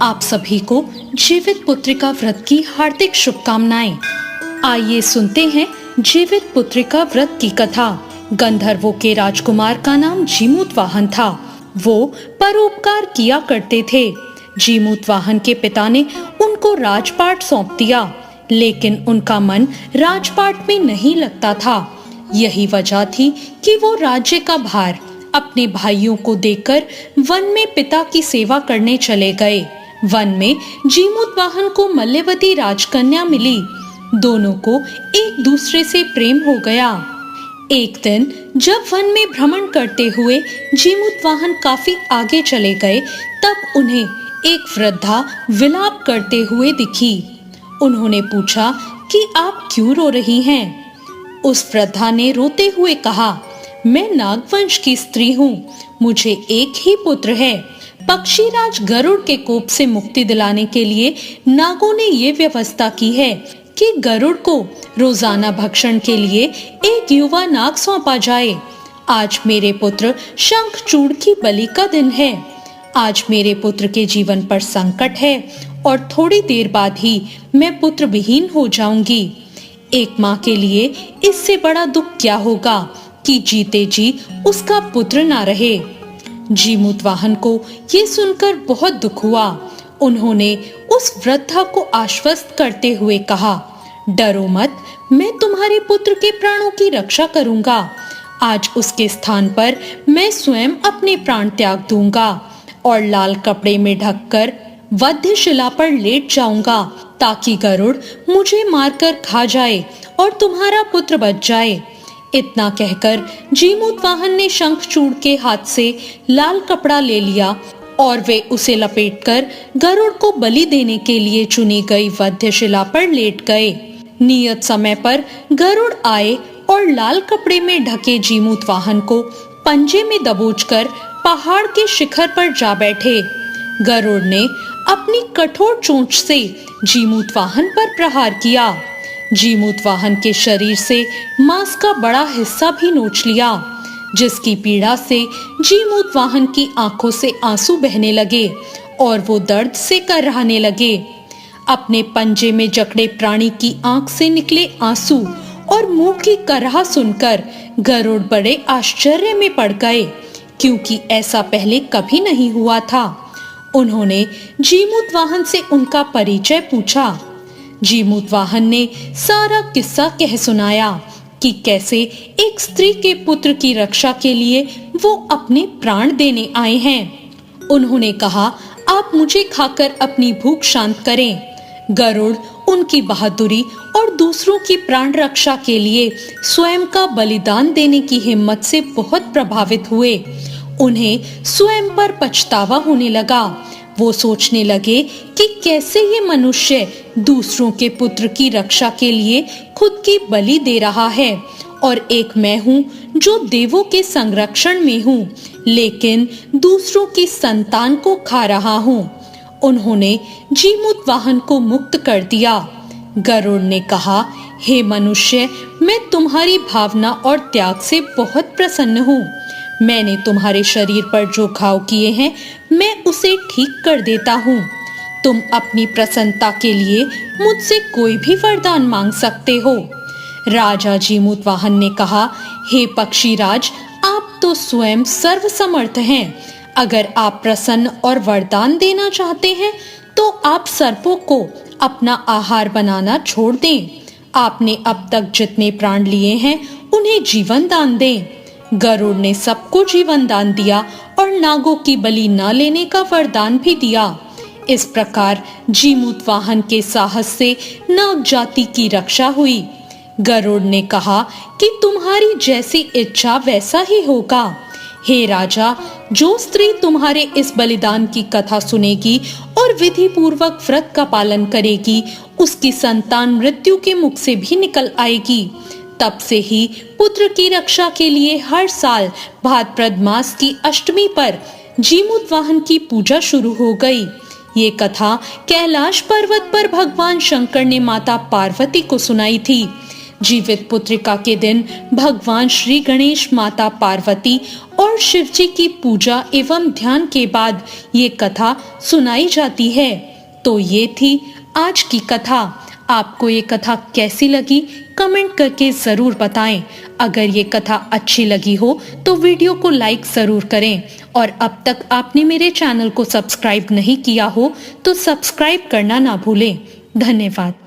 आप सभी को जीवित पुत्रिका व्रत की हार्दिक शुभकामनाएं। आइए सुनते हैं जीवित पुत्रिका व्रत की कथा। गंधर्वों के राजकुमार का नाम जीमूतवाहन था। वो परोपकार किया करते थे। जीमूतवाहन के पिता ने उनको राजपाट सौंप दिया, लेकिन उनका मन राजपाट में नहीं लगता था। यही वजह थी कि वो राज्य का भार अपने भाइयों को देकर वन में पिता की सेवा करने चले गए। वन में जीमूतवाहन को मल्यवती राजकन्या मिली। दोनों को एक दूसरे से प्रेम हो गया। एक दिन जब वन में भ्रमण करते हुए जीमूतवाहन काफी आगे चले गए, तब उन्हें एक वृद्धा विलाप करते हुए दिखी। उन्होंने पूछा कि आप क्यों रो रही हैं? उस वृद्धा ने रोते हुए कहा, मैं नागवंश की स्त्री हूँ। मुझे एक ही पुत्र है। पक्षीराज गरुड़ के कोप से मुक्ति दिलाने के लिए नागों ने ये व्यवस्था की है कि गरुड़ को रोजाना भक्षण के लिए एक युवा नाग सौंपा जाए। आज मेरे पुत्र शंखचूड़ की बलि का दिन है। आज मेरे पुत्र के जीवन पर संकट है और थोड़ी देर बाद ही मैं पुत्र विहीन हो जाऊंगी। एक माँ के लिए इससे बड़ा दुख क्या होगा कि जीते जी उसका पुत्र ना रहे। जीमूतवाहन को ये सुनकर बहुत दुख हुआ। उन्होंने उस वृद्धा को आश्वस्त करते हुए कहा, डरो मत, मैं तुम्हारे पुत्र के प्राणों की रक्षा करूंगा। आज उसके स्थान पर मैं स्वयं अपने प्राण त्याग दूंगा और लाल कपड़े में ढककर वध्यशिला पर लेट जाऊंगा, ताकि गरुड़ मुझे मारकर खा जाए और तुम्हारा पुत्र बच जाए। इतना कहकर जीमूतवाहन ने शंखचूड़ के हाथ से लाल कपड़ा ले लिया और वे उसे लपेटकर गरुड़ को बलि देने के लिए चुनी गई वध्यशिला पर लेट गए। नियत समय पर गरुड़ आए और लाल कपड़े में ढके जीमूतवाहन को पंजे में दबोचकर पहाड़ के शिखर पर जा बैठे। गरुड़ ने अपनी कठोर चोंच से जीमूतवाहन पर प्रहार किया। जीमूतवाहन के शरीर से मांस का बड़ा हिस्सा भी नोच लिया, जिसकी पीड़ा से जीमूतवाहन की आंखों से आंसू बहने लगे और वो दर्द से कराहने लगे। अपने पंजे में जकड़े प्राणी की आंख से निकले आंसू और मुंह की कराह सुनकर गरुड़ बड़े आश्चर्य में पड़ गए, क्योंकि ऐसा पहले कभी नहीं हुआ था। उन्होंने जीमूतवाहन से उनका परिचय पूछा। जीमूतवाहन ने सारा किस्सा कह सुनाया कि कैसे एक स्त्री के पुत्र की रक्षा के लिए वो अपने प्राण देने आए हैं। उन्होंने कहा, आप मुझे खाकर अपनी भूख शांत करें। गरुड़ उनकी बहादुरी और दूसरों की प्राण रक्षा के लिए स्वयं का बलिदान देने की हिम्मत से बहुत प्रभावित हुए। उन्हें स्वयं पर पछतावा होने लगा। वो सोचने लगे कि कैसे ये मनुष्य दूसरों के पुत्र की रक्षा के लिए खुद की बलि दे रहा है, और एक मैं हूँ जो देवों के संरक्षण में हूँ, लेकिन दूसरों की संतान को खा रहा हूँ। उन्होंने जीमूतवाहन को मुक्त कर दिया। गरुड़ ने कहा, हे मनुष्य, मैं तुम्हारी भावना और त्याग से बहुत प्रसन्न हूँ। मैंने तुम्हारे शरीर पर जो घाव किए हैं, मैं उसे ठीक कर देता हूँ। तुम अपनी प्रसन्नता के लिए मुझसे कोई भी वरदान मांग सकते हो। राजा जीमूतवाहन ने कहा, हे पक्षीराज, आप तो स्वयं सर्वसमर्थ हैं। अगर आप प्रसन्न और वरदान देना चाहते हैं, तो आप सर्पों को अपना आहार बनाना छोड़ दें। आपने अब तक जितने प्राण लिए हैं, उन्हें जीवन दान दें। गरुड़ ने सबको जीवन दान दिया और नागों की बलि न लेने का वरदान भी दिया। इस प्रकार जीमूतवाहन के साहस से नाग जाति की रक्षा हुई। गरुड़ ने कहा कि तुम्हारी जैसी इच्छा वैसा ही होगा। हे राजा, जो स्त्री तुम्हारे इस बलिदान की कथा सुनेगी और विधि पूर्वक व्रत का पालन करेगी, उसकी संतान मृत्यु के मुख से भी निकल आएगी। तब से ही पुत्र की रक्षा के लिए हर साल भाद्रपद मास की अष्टमी पर जीमूतवाहन की पूजा शुरू हो गई। ये कथा कैलाश पर्वत पर भगवान शंकर ने माता पार्वती को सुनाई थी। जीवित पुत्रिका के दिन भगवान श्री गणेश, माता पार्वती और शिव जी की पूजा एवं ध्यान के बाद ये कथा सुनाई जाती है। तो ये थी आज की कथा। आपको ये कथा कैसी लगी कमेंट करके जरूर बताएं। अगर ये कथा अच्छी लगी हो तो वीडियो को लाइक जरूर करें और अब तक आपने मेरे चैनल को सब्सक्राइब नहीं किया हो तो सब्सक्राइब करना ना भूलें। धन्यवाद।